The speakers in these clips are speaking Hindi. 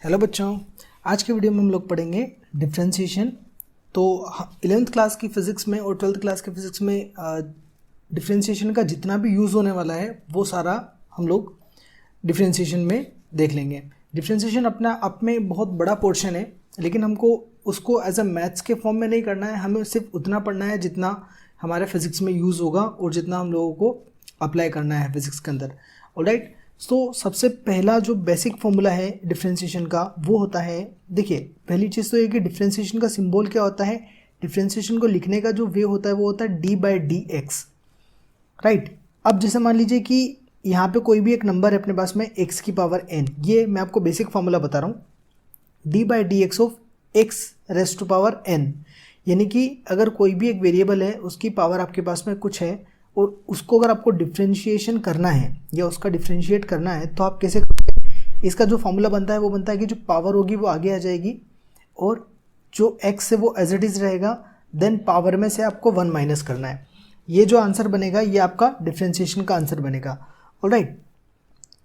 हेलो बच्चों, आज के वीडियो में हम लोग पढ़ेंगे डिफ्रेंशिएशन। तो 11th क्लास की फ़िज़िक्स में और 12th क्लास की फ़िज़िक्स में डिफ्रेंशिएशन का जितना भी यूज़ होने वाला है वो सारा हम लोग डिफ्रेंशिएशन में देख लेंगे। डिफ्रेंशिएशन अपना आप में बहुत बड़ा पोर्शन है, लेकिन हमको उसको एज अ मैथ्स के फॉर्म में नहीं करना है। हमें सिर्फ उतना पढ़ना है जितना हमारे फिज़िक्स में यूज़ होगा और जितना हम लोगों को अप्लाई करना है फिज़िक्स के अंदर। ऑलराइट, तो सबसे पहला जो बेसिक फॉर्मूला है डिफ्रेंशिएशन का वो होता है, देखिए पहली चीज़ तो ये कि डिफ्रेंशिएशन का सिंबल क्या होता है। डिफ्रेंशिएशन को लिखने का जो वे होता है वो होता है d/dx, राइट। अब जैसे मान लीजिए कि यहाँ पे कोई भी एक नंबर है अपने पास में x की पावर n, ये मैं आपको बेसिक फॉर्मूला बता रहा हूँ, d/dx of x raise to power n। यानी कि अगर कोई भी एक वेरिएबल है उसकी पावर आपके पास में कुछ है और उसको अगर आपको डिफ्रेंशिएशन करना है या उसका डिफ्रेंशिएट करना है तो आप कैसे करोगे। इसका जो फॉर्मूला बनता है वो बनता है कि जो पावर होगी वो आगे आ जाएगी और जो x है वो एज इट इज़ रहेगा, देन पावर में से आपको 1 माइनस करना है। ये जो आंसर बनेगा ये आपका डिफ्रेंशिएशन का आंसर बनेगा। ऑलराइट,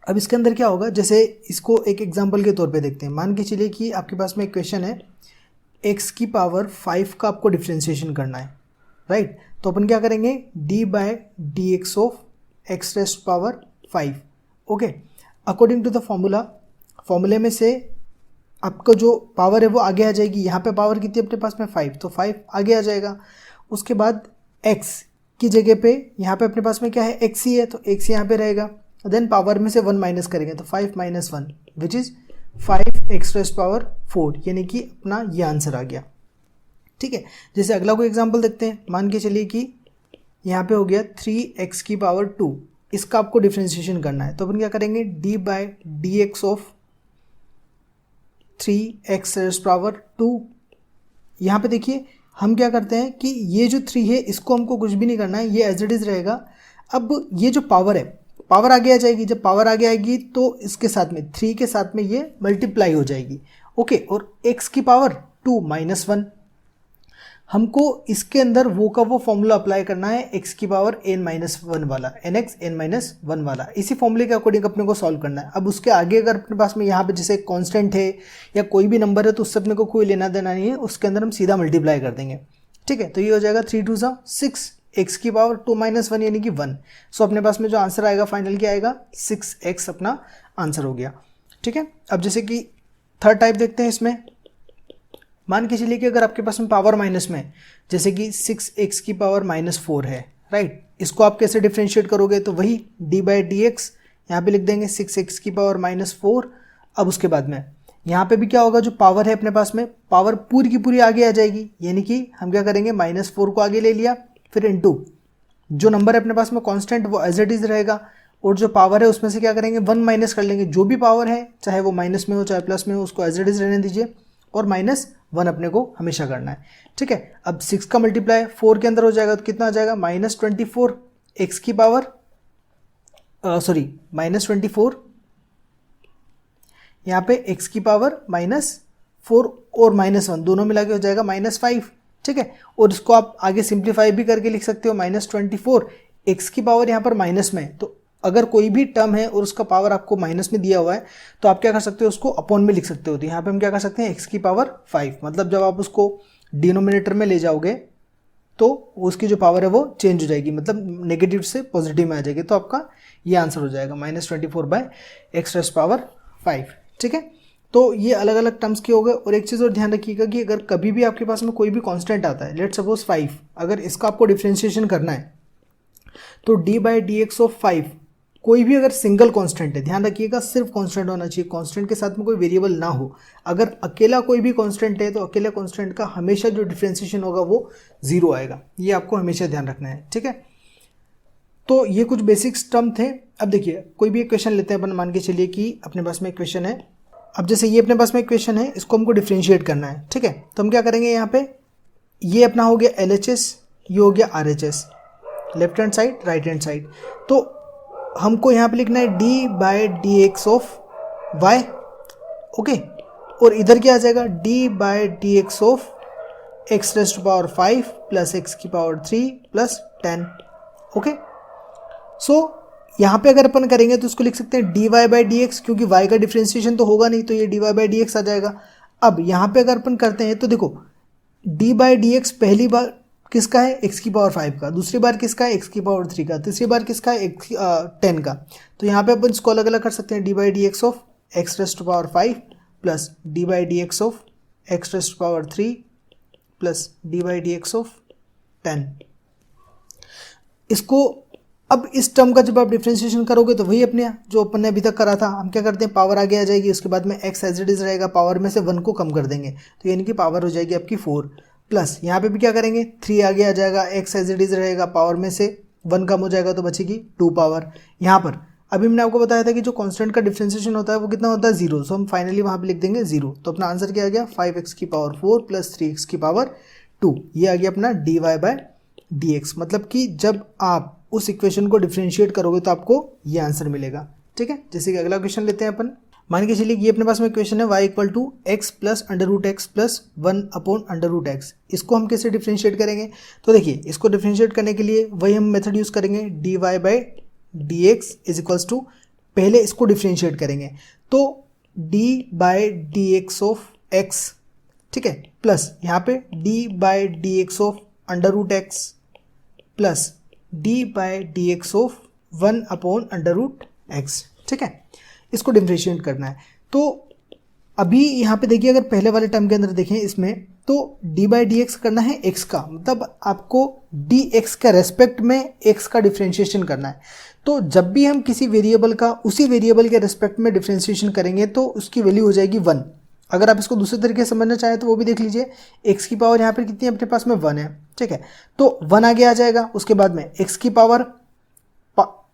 अब इसके अंदर क्या होगा, जैसे इसको एक एग्जाम्पल के तौर पे देखते हैं। मान के चलिए कि आपके पास में एक क्वेश्चन है, x की पावर 5 का आपको डिफ्रेंशिएशन करना है, राइट। तो अपन क्या करेंगे, d/dx of x raise to power 5। Okay, according to the फॉर्मूले में से आपको जो पावर है वो आगे आ जाएगी। यहाँ पे पावर कितनी अपने पास में 5, तो 5 आगे आ जाएगा। उसके बाद x की जगह पे यहाँ पे अपने पास में क्या है, x ही है, तो x यहाँ पे रहेगा। देन पावर में से 1 माइनस करेंगे तो 5 minus 1 which is 5x raise to power 4, यानी कि अपना ये आंसर आ गया। ठीक है, जैसे अगला कोई एग्जांपल देखते हैं। मान के चलिए कि यहाँ पे हो गया 3x की पावर 2, इसका आपको डिफ्रेंशिएशन करना है। तो अपन क्या करेंगे, d/dx of 3x rays power 2। यहाँ पे देखिए हम क्या करते हैं कि ये जो 3 है इसको हमको कुछ भी नहीं करना है, ये एज इट इज़ रहेगा। अब ये जो पावर है, पावर आगे आ जाएगी। जब पावर आगे आएगी तो इसके साथ में 3 के साथ में ये मल्टीप्लाई हो जाएगी। ओके, और x की पावर 2 माइनस 1, हमको इसके अंदर वो का वो फॉर्मूला अप्लाई करना है, x की पावर n-1 वाला, nx n-1 वाला। इसी फॉर्मूले के अकॉर्डिंग अपने को सॉल्व करना है। अब उसके आगे अगर अपने पास में यहाँ पे जैसे कांस्टेंट है या कोई भी नंबर है तो उससे अपने को कोई लेना देना नहीं है, उसके अंदर हम सीधा मल्टीप्लाई कर देंगे। ठीक है, तो ये हो जाएगा 3 2 6, x की पावर 2 माइनस 1 यानी कि 1। सो अपने पास में जो आंसर आएगा फाइनल क्या आएगा, 6x अपना आंसर हो गया। ठीक है, अब जैसे कि थर्ड टाइप देखते हैं। इसमें मान के चलिए कि अगर आपके पास में पावर माइनस में, जैसे कि 6x की पावर -4 है, राइट। इसको आप कैसे डिफ्रेंशिएट करोगे, तो वही d/dx यहाँ पे लिख देंगे 6x की पावर -4। अब उसके बाद में यहाँ पे भी क्या होगा, जो पावर है अपने पास में पावर पूरी की पूरी आगे आ जाएगी, यानी कि हम क्या करेंगे, -4 को आगे ले लिया, फिर इनटू जो नंबर है अपने पास में कांस्टेंट वो एज इट इज रहेगा, और जो पावर है उसमें से क्या करेंगे, 1 माइनस कर लेंगे। जो भी पावर है चाहे वो माइनस में हो चाहे प्लस में हो, उसको एज इट इज रहने दीजिए और -1 अपने को हमेशा करना है। ठीक है, अब 6 का मल्टीप्लाई 4 के अंदर हो जाएगा तो कितना आ जाएगा, -24 x की पावर -24 यहाँ पे x की पावर -4 और -1 दोनों मिला के हो जाएगा -5। ठीक है, और इसको आप आगे सिंप्लीफाई भी करके लिख सकते हो, -24 x की पावर यहाँ पर माइनस में, तो अगर कोई भी टर्म है और उसका पावर आपको माइनस में दिया हुआ है तो आप क्या कर सकते हो, उसको अपॉन में लिख सकते हो। तो यहाँ पे हम क्या कर सकते हैं, x की पावर 5, मतलब जब आप उसको डिनोमिनेटर में ले जाओगे तो उसकी जो पावर है वो चेंज हो जाएगी, मतलब नेगेटिव से पॉजिटिव में आ जाएगी। तो आपका ये आंसर हो जाएगा -24/x रेज़ पावर 5। ठीक है, तो ये अलग अलग टर्म्स के हो गए। और एक चीज़ और ध्यान रखिएगा कि अगर कभी भी आपके पास में कोई भी कांस्टेंट आता है, लेट्स सपोज 5, अगर इसका आपको डिफ्रेंशिएशन करना है तो d/dx ऑफ 5 कोई भी अगर सिंगल कांस्टेंट है, ध्यान रखिएगा सिर्फ कांस्टेंट होना चाहिए, कांस्टेंट के साथ में कोई वेरिएबल ना हो। अगर अकेला कोई भी कांस्टेंट है तो अकेले कांस्टेंट का हमेशा जो डिफ्रेंशिएशन होगा वो 0 आएगा, ये आपको हमेशा ध्यान रखना है। ठीक है, तो ये कुछ बेसिक्स टर्म थे। अब देखिए कोई भी एक क्वेश्चन लेते हैं अपन, मान के चलिए कि अपने पास में एक क्वेश्चन है। अब जैसे ये अपने पास में एक क्वेश्चन है, इसको हमको डिफ्रेंशिएट करना है। ठीक है, तो हम क्या करेंगे, यहाँ पे ये अपना हो गया LHS, ये हो गया RHS, left hand side right hand side. तो हमको यहाँ पे लिखना है d/dx ऑफ y। ओके, और इधर क्या आ जाएगा, d/dx of x raise to power 5 प्लस x की पावर 3 प्लस 10। ओके, सो यहाँ पे अगर अपन करेंगे तो इसको लिख सकते हैं dy बाई डी एक्स, क्योंकि y का डिफ्रेंशिएशन तो होगा नहीं, तो ये dy बाई डी एक्स आ जाएगा। अब यहाँ पे अगर अपन करते हैं तो देखो d बाई डी एक्स पहली बार किसका है, x की पावर 5 का, दूसरी बार किसका है, x की पावर 3 का, तीसरी बार किसका है, 10 का। तो यहाँ पे अपन इसको अलग अलग कर सकते हैं, d by d x of x raised power 5 plus d by d x of x raised power 3 plus d by d x of 10। इसको अब इस टर्म का जब आप डिफ्रेंशिएशन करोगे तो वही अपने जो अपन ने अभी तक करा था, हम क्या करते हैं, पावर आगे आ जाएगी, उसके बाद में x एज इट इज रहेगा, पावर में से 1 को कम कर देंगे, तो यानी कि पावर हो जाएगी आपकी 4 प्लस यहाँ पे भी क्या करेंगे, 3 आगे आ जाएगा, x एज इट इज रहेगा, पावर में से 1 कम हो जाएगा तो बचेगी 2 पावर। यहाँ पर अभी मैंने आपको बताया था कि जो कांस्टेंट का डिफ्रेंशिएशन होता है वो कितना होता है, 0, सो हम फाइनली वहाँ पे लिख देंगे 0। तो अपना आंसर क्या आ गया, 5x की पावर 4 प्लस 3x की पावर 2, ये आ गया अपना dy बाय डी एक्स। मतलब कि जब आप उस इक्वेशन को डिफ्रेंशिएट करोगे तो आपको ये आंसर मिलेगा। ठीक है, जैसे कि अगला क्वेश्चन लेते हैं अपन। मान के चलिए ये अपने पास में क्वेश्चन है y equal to x plus under root x plus 1 upon under root x. इसको हम कैसे डिफ्रेंशिएट करेंगे, तो देखिए इसको डिफ्रेंशिएट करने के लिए वही हम मेथड यूज़ करेंगे, dy by d x is equals to, पहले इसको डिफ्रेंशिएट करेंगे तो d by d x of x, ठीक है, प्लस यहाँ पे d by d x of under root x plus d by d x of 1 upon under root x. ठीक है, इसको डिफ्रेंशिएट करना है। तो अभी यहाँ पे देखिए, अगर पहले वाले टर्म के अंदर देखें इसमें, तो d बाई डी एक्स करना है x का, मतलब आपको dx का रेस्पेक्ट में x का डिफ्रेंशिएशन करना है। तो जब भी हम किसी वेरिएबल का उसी वेरिएबल के रेस्पेक्ट में डिफ्रेंशिएशन करेंगे तो उसकी वैल्यू हो जाएगी 1। अगर आप इसको दूसरे तरीके से समझना चाहें तो वो भी देख लीजिए, x की पावर यहाँ पर कितनी है, अपने पास में 1 है। ठीक है, तो 1 आगे आ जाएगा, उसके बाद में x की पावर,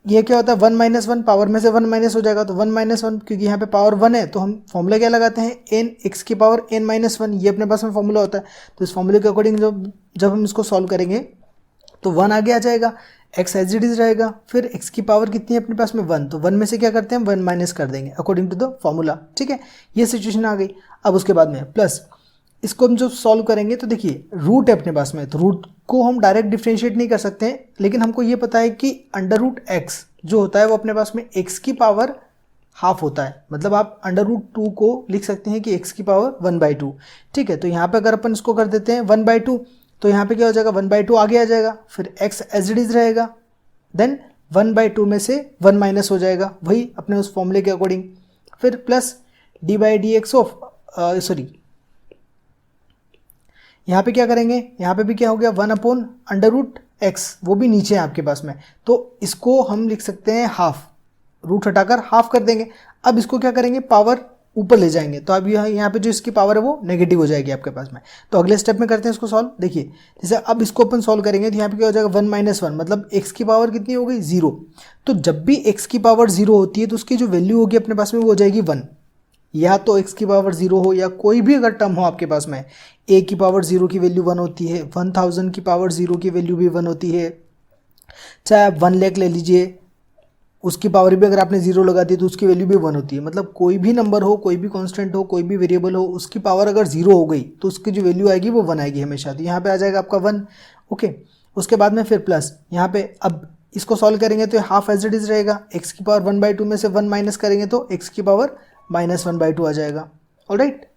ये क्या होता है 1 माइनस 1, पावर में से 1 माइनस हो जाएगा, तो 1 माइनस 1, क्योंकि यहाँ पे पावर 1 है तो हम फॉर्मूला क्या लगाते हैं, n x की पावर n माइनस 1, ये अपने पास में फॉर्मूला होता है। तो इस फॉर्मूले के अकॉर्डिंग जब हम इसको सॉल्व करेंगे तो 1 आगे आ जाएगा, x एज इट इज रहेगा, फिर x की पावर कितनी है अपने पास में 1, तो 1 में से क्या करते हैं, 1 माइनस कर देंगे अकॉर्डिंग टू द फॉर्मूला। ठीक है, ये सिचुएशन आ गई। अब उसके बाद में प्लस इसको हम जब सॉल्व करेंगे तो देखिए रूट है अपने पास में, तो रूट को हम डायरेक्ट डिफ्रेंशिएट नहीं कर सकते हैं, लेकिन हमको ये पता है कि अंडर रूट एक्स जो होता है वो अपने पास में x की पावर हाफ होता है, मतलब आप अंडर रूट 2 को लिख सकते हैं कि x की पावर 1/2। ठीक है, तो यहाँ पे अगर अपन इसको कर देते हैं 1/2, तो यहाँ पे क्या हो जाएगा, 1/2 आगे आ जाएगा, फिर x एज इट इज रहेगा, देन 1/2 में से 1 माइनस हो जाएगा, वही अपने उस फॉर्मूले के अकॉर्डिंग, फिर plus d by d x of यहाँ पे क्या करेंगे, यहाँ पे भी क्या हो गया 1 अपॉन अंडर रूट एक्स, वो भी नीचे है आपके पास में, तो इसको हम लिख सकते हैं हाफ, रूट हटाकर हाफ कर देंगे। अब इसको क्या करेंगे, पावर ऊपर ले जाएंगे, तो अब यहाँ पे जो इसकी पावर है वो नेगेटिव हो जाएगी आपके पास में। तो अगले स्टेप में करते हैं इसको सॉल्व। देखिए जैसे अब इसको अपन सॉल्व करेंगे तो यहाँ पे क्या हो जाएगा 1 माइनस 1, मतलब x की पावर कितनी हो गई 0। तो जब भी x की पावर 0 होती है तो उसकी जो वैल्यू होगी अपने पास में वो हो जाएगी 1, या तो x की पावर 0 हो या कोई भी अगर टर्म हो आपके पास में, a की पावर 0 की वैल्यू 1 होती है, 1000 की पावर 0 की वैल्यू भी 1 होती है, चाहे आप 1 लाख ले लीजिए, उसकी पावर भी अगर आपने 0 लगा दी तो उसकी वैल्यू भी 1 होती है। मतलब कोई भी नंबर हो, कोई भी कांस्टेंट हो, कोई भी वेरिएबल हो, उसकी पावर अगर 0 हो गई तो उसकी जो वैल्यू आएगी वो 1 आएगी हमेशा। तो यहाँ पे आ जाएगा आपका 1। ओके, उसके बाद में फिर प्लस यहाँ पे अब इसको सॉल्व करेंगे तो हाफ एज इट इज रहेगा, x की पावर 1/2 में से 1 माइनस करेंगे तो x की पावर -1/2 आ जाएगा। ऑलराइट,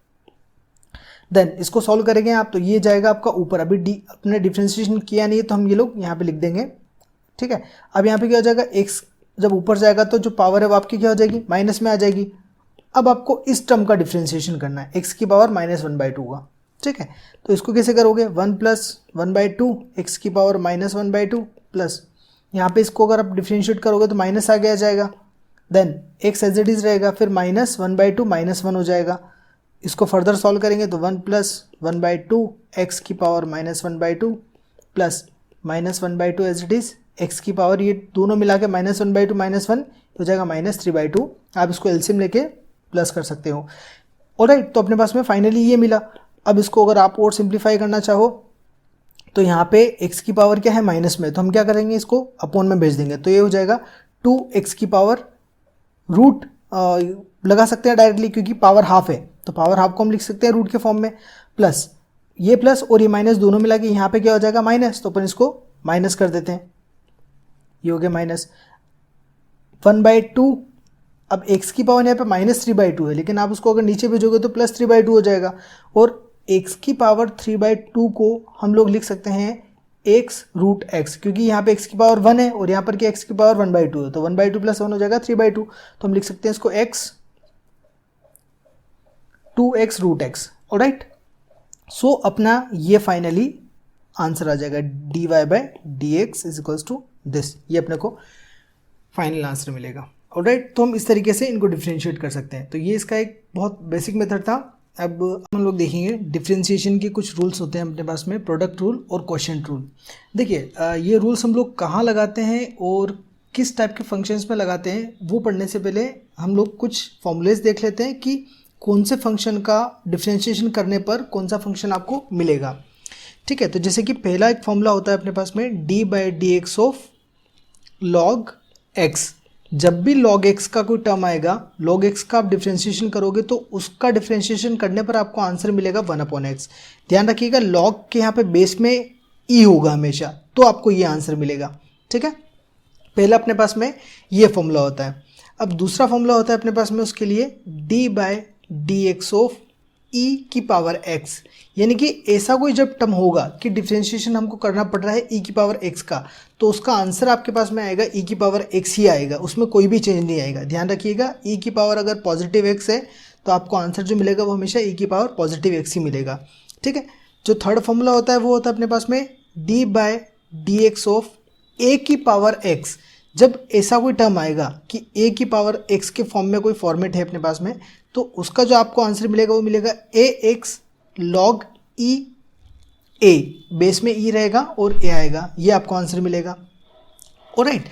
देन इसको सॉल्व करेंगे आप तो ये जाएगा आपका ऊपर। अभी डी अपने डिफ्रेंशिएशन किया नहीं है तो हम ये लोग यहाँ पे लिख देंगे। ठीक है, अब यहाँ पे क्या हो जाएगा, x जब ऊपर जाएगा तो जो पावर है वो आपकी क्या हो जाएगी, माइनस में आ जाएगी। अब आपको इस टर्म का डिफ्रेंशिएशन करना है, x की पावर -1/2 का। ठीक है, तो इसको कैसे करोगे, 1 + 1/2 x की पावर -1/2 प्लस यहाँ पे इसको अगर आप डिफ्रेंशिएट करोगे तो माइनस आगे आ जाएगा, then x as it is रहेगा, फिर -1/2 -1 हो जाएगा। इसको फर्दर सॉल्व करेंगे तो 1 + 1/2 x की power -1/2 plus -1/2 as it is x की पावर, ये दोनों मिला के -1/2 -1 हो जाएगा -3/2। आप इसको एलसीएम लेके प्लस कर सकते हो। ऑलराइट, तो अपने पास में फाइनली ये मिला। अब इसको अगर आप और सिंप्लीफाई करना चाहो तो यहाँ पे x की पावर क्या है माइनस में, तो हम क्या करेंगे, इसको अपॉन में भेज देंगे, तो ये हो जाएगा 2x की पावर रूट लगा सकते हैं डायरेक्टली क्योंकि पावर हाफ है, तो पावर हाफ को हम लिख सकते हैं रूट के फॉर्म में, प्लस ये प्लस और ये माइनस दोनों मिला के यहाँ पे क्या हो जाएगा माइनस, तो अपन इसको माइनस कर देते हैं, ये हो गया माइनस। 1/2। अब x की पावर यहाँ पे -3/2 है, लेकिन आप उसको अगर नीचे भेजोगे तो +3/2 हो जाएगा। और x की पावर 3/2 को हम लोग लिख सकते हैं x√x, क्योंकि यहाँ पे x की पावर 1 है और यहाँ पर क्या x की पावर 1/2 है, तो 1/2 + 1 हो जाएगा 3/2। तो हम लिख सकते हैं इसको x2x√x। ऑलराइट, सो अपना ये फाइनली आंसर आ जाएगा dy/dx = दिस। ये अपने को फाइनल आंसर मिलेगा। ऑलराइट, तो हम इस तरीके से इनको डिफ्रेंशिएट कर सकते हैं। तो ये इसका एक बहुत बेसिक मेथड था। अब हम लोग देखेंगे डिफ्रेंशिएशन के कुछ रूल्स होते हैं अपने पास में, प्रोडक्ट रूल और क्वोशिएंट रूल। देखिए ये रूल्स हम लोग कहाँ लगाते हैं और किस टाइप के फंक्शंस में लगाते हैं, वो पढ़ने से पहले हम लोग कुछ फॉर्मूलेज देख लेते हैं कि कौन से फंक्शन का डिफ्रेंशिएशन करने पर कौन सा फंक्शन आपको मिलेगा। ठीक है, तो जैसे कि पहला एक फॉर्मूला होता है अपने पास में d/dx ऑफ log x। जब भी log x का कोई टर्म आएगा, log x का आप डिफ्रेंशिएशन करोगे तो उसका डिफ्रेंशिएशन करने पर आपको आंसर मिलेगा 1/x। ध्यान रखिएगा log के यहाँ पे बेस में e होगा हमेशा, तो आपको ये आंसर मिलेगा। ठीक है, पहला अपने पास में ये फॉर्मूला होता है। अब दूसरा फॉर्मूला होता है अपने पास में उसके लिए d/dx ऑफ e की पावर x, यानी कि ऐसा कोई जब टर्म होगा कि डिफ्रेंशिएशन हमको करना पड़ रहा है e की पावर x का, तो उसका आंसर आपके पास में आएगा e की पावर x ही आएगा, उसमें कोई भी चेंज नहीं आएगा। ध्यान रखिएगा, e की पावर अगर पॉजिटिव x है तो आपको आंसर जो मिलेगा वो हमेशा e की पावर पॉजिटिव x ही मिलेगा। ठीक है, जो थर्ड फॉर्मूला होता है वो होता है अपने पास में d/dx ऑफ a की पावर x। जब ऐसा कोई टर्म आएगा कि a की पावर x के फॉर्म में कोई फॉर्मेट है अपने पास में, तो उसका जो आपको आंसर मिलेगा वो मिलेगा ax log e a। Base में e रहेगा और a आएगा, ये आपको आंसर मिलेगा। ऑलराइट,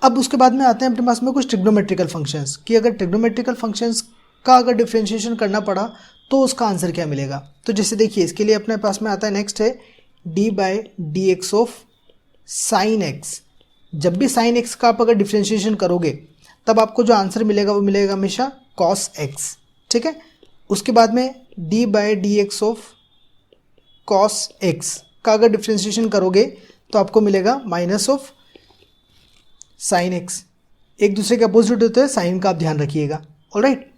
अब उसके बाद में आते हैं अपने पास में कुछ ट्रिग्नोमेट्रिकल फंक्शंस, कि अगर ट्रिग्नोमेट्रिकल फंक्शंस का अगर डिफ्रेंशिएशन करना पड़ा तो उसका आंसर क्या मिलेगा। तो जैसे देखिए इसके लिए अपने पास में आता है, नेक्स्ट है d/dx ऑफ साइन x। जब भी साइन x का आप अगर डिफ्रेंशिएशन करोगे तब आपको जो आंसर मिलेगा वो मिलेगा हमेशा cos x। ठीक है, उसके बाद में d/dx ऑफ cos x का अगर डिफ्रेंशिएशन करोगे तो आपको मिलेगा माइनस ऑफ साइन x। एक दूसरे के अपोजिट होते हैं, साइन का आप ध्यान रखिएगा। ऑलराइट,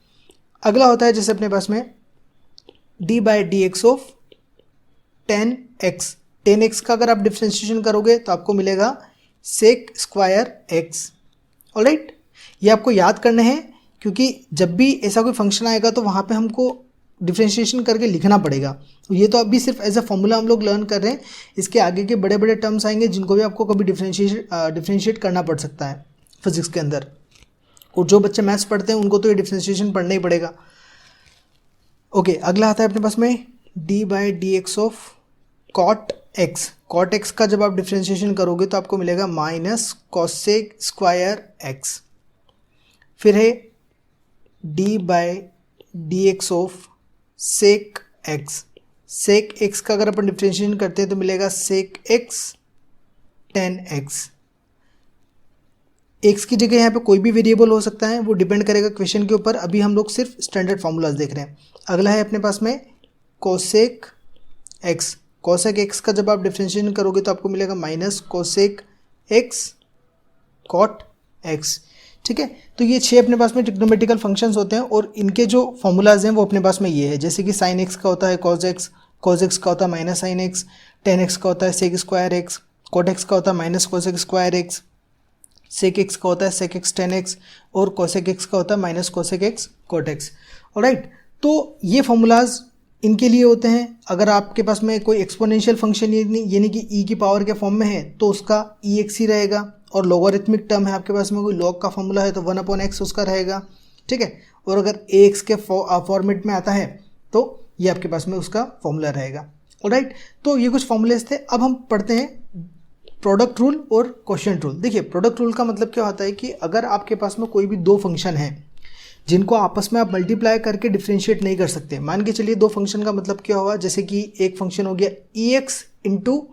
अगला होता है जैसे अपने पास में d/dx of tan x। tan x का अगर आप डिफ्रेंशिएशन करोगे तो आपको मिलेगा sec स्क्वायर x। ऑलराइट, ये आपको याद करने हैं, क्योंकि जब भी ऐसा कोई फंक्शन आएगा तो वहाँ पे हमको डिफ्रेंशिएशन करके लिखना पड़ेगा। तो ये तो अभी सिर्फ एज अ फॉर्मूला हम लोग लर्न कर रहे हैं, इसके आगे के बड़े बड़े टर्म्स आएंगे जिनको भी आपको कभी डिफ्रेंशिएट करना पड़ सकता है फिजिक्स के अंदर। और जो बच्चे मैथ्स पढ़ते हैं उनको तो ये डिफ्रेंशिएशन पढ़ना ही पड़ेगा। ओके, अगला आता है अपने पास में d/dx of cot x। cot x का जब आप डिफ्रेंशिएशन करोगे तो आपको मिलेगा माइनस cosec स्क्वायर x। फिर है d/dx of sec x। sec x का अगर अपन डिफ्रेंशिएशन करते हैं तो मिलेगा sec x tan x। x की जगह यहाँ पे कोई भी वेरिएबल हो सकता है, वो डिपेंड करेगा क्वेश्चन के ऊपर। अभी हम लोग सिर्फ स्टैंडर्ड फार्मूलाज देख रहे हैं। अगला है अपने पास में cosec x। cosec x का जब आप डिफ्रेंशिएशन करोगे तो आपको मिलेगा minus cosec x cot x। ठीक है, तो ये 6 अपने पास में ट्रिग्नोमेट्रिकल फंक्शंस होते हैं और इनके जो फॉर्मूलाज हैं वो अपने पास में ये है। जैसे कि साइन x का होता है cos x का होता है minus sine x, tan x का होता है sec square x, cot x का होता है minus cosec square x, sec x का होता है sec x tan x और cosec x का होता है minus cosec x cot x। Alright, तो ये फॉर्मूलाज इनके लिए होते हैं। अगर आपके पास में कोई एक्सपोनेंशियल फंक्शन यानी कि e की पावर के फॉर्म में है तो उसका ex ही रहेगा, और लोगरिथमिक टर्म है आपके पास में कोई log का फॉर्मूला है तो 1/x उसका रहेगा। ठीक है, और अगर ax के फॉर्मेट में आता है तो ये आपके पास में उसका फॉर्मूला रहेगा। ऑलराइट, तो ये कुछ फॉर्मूलेस थे। अब हम पढ़ते हैं प्रोडक्ट रूल और क्वोशिएंट रूल। देखिए, प्रोडक्ट रूल का मतलब क्या होता है कि अगर आपके पास में कोई भी दो फंक्शन है जिनको आपस में आप मल्टीप्लाई करके डिफ्रेंशिएट नहीं कर सकते। मान के चलिए दो फंक्शन का मतलब क्या हुआ, जैसे कि एक फंक्शन हो गया ex इंटू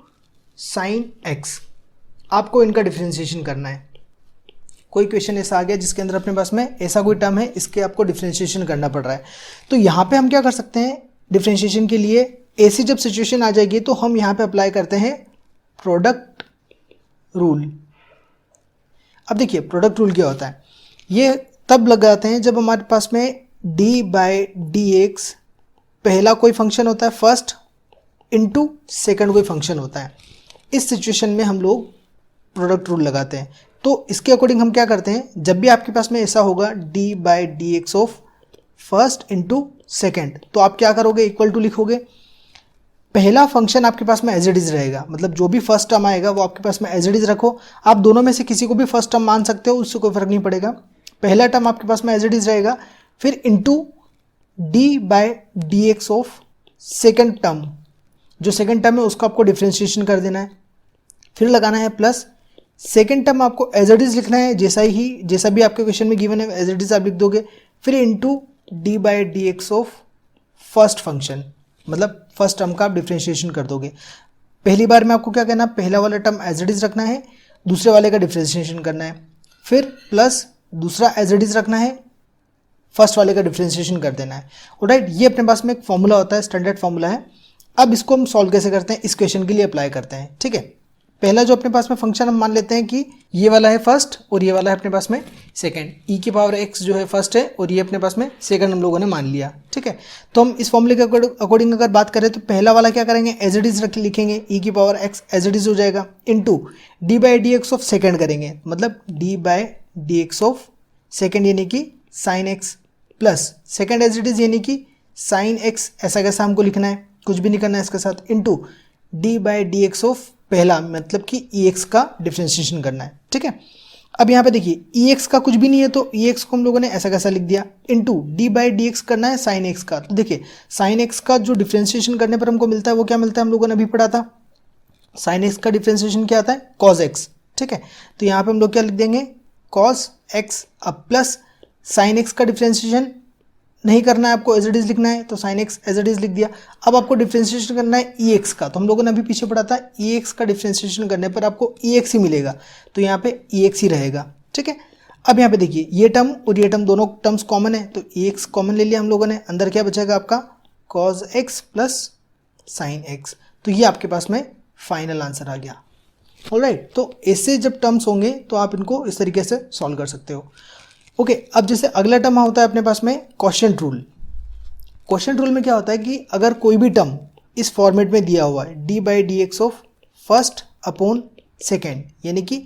साइन x, आपको इनका डिफ्रेंशिएशन करना है। कोई क्वेश्चन ऐसा आ गया जिसके अंदर अपने पास में ऐसा कोई टर्म है, इसके आपको डिफ्रेंशिएशन करना पड़ रहा है, तो यहाँ पे हम क्या कर सकते हैं डिफ्रेंशिएशन के लिए, ऐसी जब सिचुएशन आ जाएगी तो हम यहाँ पे अप्लाई करते हैं प्रोडक्ट रूल। अब देखिए प्रोडक्ट रूल क्या होता है। ये तब लगाते हैं जब हमारे पास में डी बाई डी एक्स पहला कोई फंक्शन होता है फर्स्ट इनटू सेकंड कोई फंक्शन होता है। इस सिचुएशन में हम लोग प्रोडक्ट रूल लगाते हैं। तो इसके अकॉर्डिंग हम क्या करते हैं, जब भी आपके पास में ऐसा होगा D by d x of first into second, तो आप क्या करोगे, इक्वल टू लिखोगे। पहला फंक्शन आपके पास में एज इट इज रहेगा, मतलब जो भी फर्स्ट टर्म आएगा वो आपके पास में एज इट इज रखो। आप दोनों में से किसी को भी फर्स्ट टर्म मान सकते हो, उससे कोई फर्क नहीं पड़ेगा। पहला टर्म आपके पास में एज इट इज रहेगा, फिर into d by d x of second term, जो सेकेंड टर्म है उसको आपको डिफ्रेंशिएशन कर देना है, फिर लगाना है प्लस सेकेंड टर्म आपको एज इट इज लिखना है, जैसा भी आपके क्वेश्चन में गिवन है एज इट इज आप लिख दोगे, फिर into d by d x of first function, मतलब फर्स्ट टर्म का आप डिफ्रेंशिएशन कर दोगे। पहली बार में आपको क्या करना है, पहला वाला टर्म एज इट इज रखना है, दूसरे वाले का डिफ्रेंशिएशन करना है, फिर प्लस दूसरा एज इट इज रखना है, फर्स्ट वाले का डिफ्रेंशिएशन कर देना है। राइट, ये अपने पास में एक फॉर्मूला होता है, स्टैंडर्ड फॉर्मूला है। अब इसको हम सॉल्व कैसे करते हैं, इस क्वेश्चन के लिए अप्लाई करते हैं। ठीक है, पहला जो अपने पास में फंक्शन हम मान लेते हैं कि ये वाला है फर्स्ट और ये वाला है अपने पास में सेकंड, ई की पावर एक्स जो है फर्स्ट है और ये अपने पास में सेकंड हम लोगों ने मान लिया। ठीक है, तो हम इस फॉर्मूले के अकॉर्डिंग अगर बात करें तो पहला वाला क्या करेंगे, एज इट इज लिखेंगे, ई की power x as it is हो जाएगा, into d by d x of second करेंगे, मतलब d by d x of second यानी कि sine x, plus second as it is यानी कि साइन एक्स, ऐसा कैसा हमको लिखना है, कुछ भी नहीं करना है इसके साथ, into d by d x of पहला, मतलब कि ई एक्स का डिफ्रेंशिएशन करना है। ठीक है, अब यहाँ पे देखिए ई एक्स का कुछ भी नहीं है तो ई एक्स को हम लोगों ने ऐसा कैसा लिख दिया, into d by d x करना है साइन एक्स का। तो देखिए साइन एक्स का जो डिफ्रेंशिएशन करने पर हमको मिलता है वो क्या मिलता है, हम लोगों ने अभी पढ़ा था, साइन एक्स का डिफ्रेंशिएशन क्या आता है, कॉस एक्स। ठीक है, तो यहाँ पे हम लोग क्या लिख देंगे, कॉस एक्स, अब प्लस साइन एक्स का डिफ्रेंशिएशन नहीं करना है आपको, एज इट इज लिखना है, तो sine x as it is लिख दिया। अब आपको डिफ्रेंशिएशन करना है ई एक्स का, तो हम लोगों ने अभी पीछे पढ़ा था ई एक्स का डिफ्रेंशिएशन करने पर आपको ई एक्स ही मिलेगा, तो यहाँ पे ई एक्स ही रहेगा। ठीक है, अब यहाँ पे देखिए ये टर्म और ये टर्म दोनों टर्म्स कॉमन है, तो ई एक्स कॉमन ले लिया हम लोगों ने, अंदर क्या बचेगा आपका cos x plus sine x, तो ये आपके पास में फाइनल आंसर आ गया। ऑलराइट, तो ऐसे जब टर्म्स होंगे तो आप इनको इस तरीके से सॉल्व कर सकते हो। ओके, अब जैसे अगला टर्म होता है अपने पास में क्वोशिएंट रूल। क्वोशिएंट रूल में क्या होता है कि अगर कोई भी टर्म इस फॉर्मेट में दिया हुआ है, d by d x of first upon second, यानी कि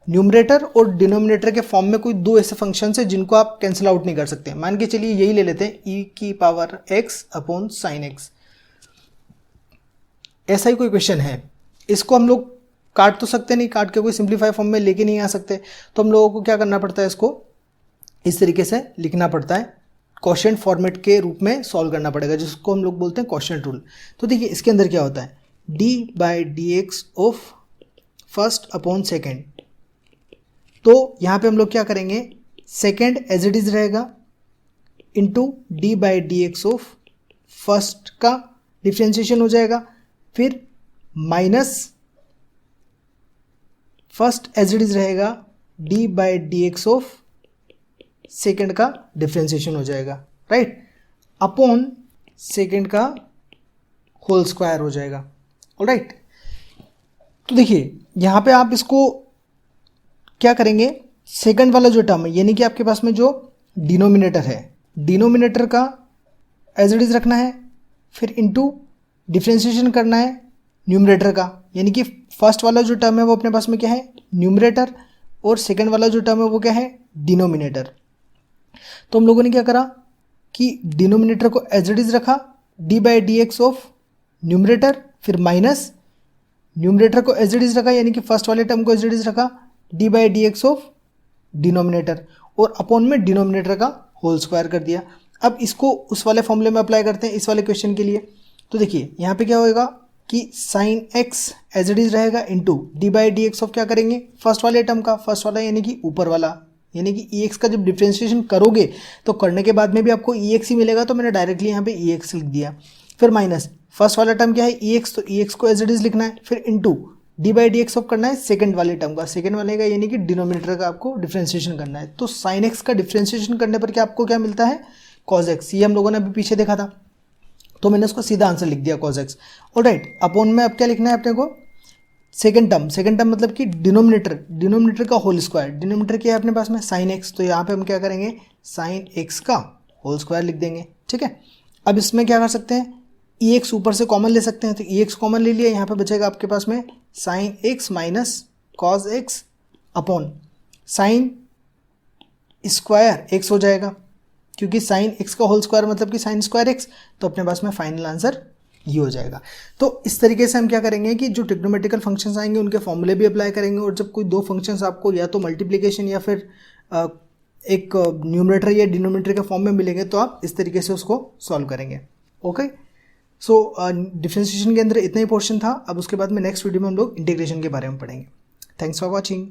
न्यूमरेटर और डिनोमिनेटर के फॉर्म में कोई दो ऐसे फंक्शन है जिनको आप कैंसिल आउट नहीं कर सकते। मान के चलिए यही ले लेते हैं, ई की power x upon sine x, ऐसा ही कोई क्वेश्चन है। इसको हम लोग काट तो सकते नहीं, काट के कोई सिंप्लीफाई फॉर्म में लेके नहीं आ सकते, तो हम लोगों को क्या करना पड़ता है, इसको इस तरीके से लिखना पड़ता है, क्वोशिएंट फॉर्मेट के रूप में सॉल्व करना पड़ेगा, जिसको हम लोग बोलते हैं क्वोशिएंट रूल। तो देखिए इसके अंदर क्या होता है, d by d x of first upon second, तो यहाँ पे हम लोग क्या करेंगे, सेकेंड एज इट इज रहेगा, into d by d x of first का डिफ्रेंशिएशन हो जाएगा, फिर minus first as it is रहेगा, d by d x of second का डिफ्रेंशिएशन हो जाएगा, राइट, अपॉन सेकेंड का होल स्क्वायर हो जाएगा। ऑलराइट, तो देखिए यहाँ पे आप इसको क्या करेंगे, सेकेंड वाला जो टर्म है यानी कि आपके पास में जो डिनोमिनेटर है, डिनोमिनेटर का एज इट इज रखना है, फिर इनटू डिफ्रेंशिएशन करना है न्यूमरेटर का, यानी कि फर्स्ट वाला जो टर्म है वो अपने पास में क्या है, न्यूमरेटर, और सेकेंड वाला जो टर्म है वो क्या है, डिनोमिनेटर। तो हम लोगों ने क्या करा कि डिनोमिनेटर को एज इट इज रखा, D by d x of numerator, फिर माइनस न्यूमरेटर को एज इट इज रखा, यानी कि फर्स्ट वाले टर्म को एज इट इज रखा, D by d x of denominator, और अपॉन में डिनोमिनेटर का होल स्क्वायर कर दिया। अब इसको उस वाले फॉर्मूले में अप्लाई करते हैं इस वाले क्वेश्चन के लिए। तो देखिए यहाँ पे क्या होएगा कि sine x as it is रहेगा, into d by d x of क्या करेंगे, फर्स्ट वाले टर्म का, फर्स्ट वाला यानी कि ऊपर वाला, यानी कि ई एक्स का जब डिफ्रेंशिएशन करोगे तो करने के बाद में भी आपको ई एक्स ही मिलेगा, तो मैंने डायरेक्टली यहाँ पे ई एक्स लिख दिया, फिर माइनस फर्स्ट वाला टर्म क्या है ई एक्स, तो ई एक्स को एज इट इज लिखना है, फिर into d by d x of करना है सेकंड वाले टर्म का, सेकंड वाले का यानी कि डिनोमिनेटर का आपको डिफ्रेंशिएशन करना है। तो साइन एक्स का डिफ्रेंशिएशन करने पर क्या आपको क्या मिलता है, कॉस एक्स, ये हम लोगों ने अभी पीछे देखा था, तो मैंने उसको सीधा आंसर लिख दिया कॉस एक्स। ऑलराइट, अपॉन में अब क्या लिखना है अपने को, सेकेंड टर्म मतलब कि डिनोमिनेटर का होल स्क्वायर। डिनोमिनेटर क्या है अपने पास में साइन एक्स, तो यहाँ पे हम क्या करेंगे साइन एक्स का होल स्क्वायर लिख देंगे, ठीक है। अब इसमें क्या कर सकते हैं, ई एक्स ऊपर से कॉमन ले सकते हैं, तो ई एक्स कॉमन ले लिया, यहाँ पे बचेगा आपके पास में sine x minus cos x upon sine square x हो जाएगा, क्योंकि साइन एक्स का होल स्क्वायर मतलब कि साइन स्क्वायर एक्स, तो अपने पास में फाइनल आंसर ये हो जाएगा। तो इस तरीके से हम क्या करेंगे कि जो ट्रिग्नोमेट्रिकल फंक्शंस आएंगे उनके फॉर्मूले भी अप्लाई करेंगे, और जब कोई दो फंक्शंस आपको या तो मल्टीप्लिकेशन या फिर एक न्यूमरेटर या डिनोमिनेटर के फॉर्म में मिलेंगे, तो आप इस तरीके से उसको सॉल्व करेंगे। ओके, सो डिफरेंशिएशन के अंदर इतना ही पोर्शन था। अब उसके बाद में नेक्स्ट वीडियो में हम लोग इंटीग्रेशन के बारे में पढ़ेंगे। Thanks for watching.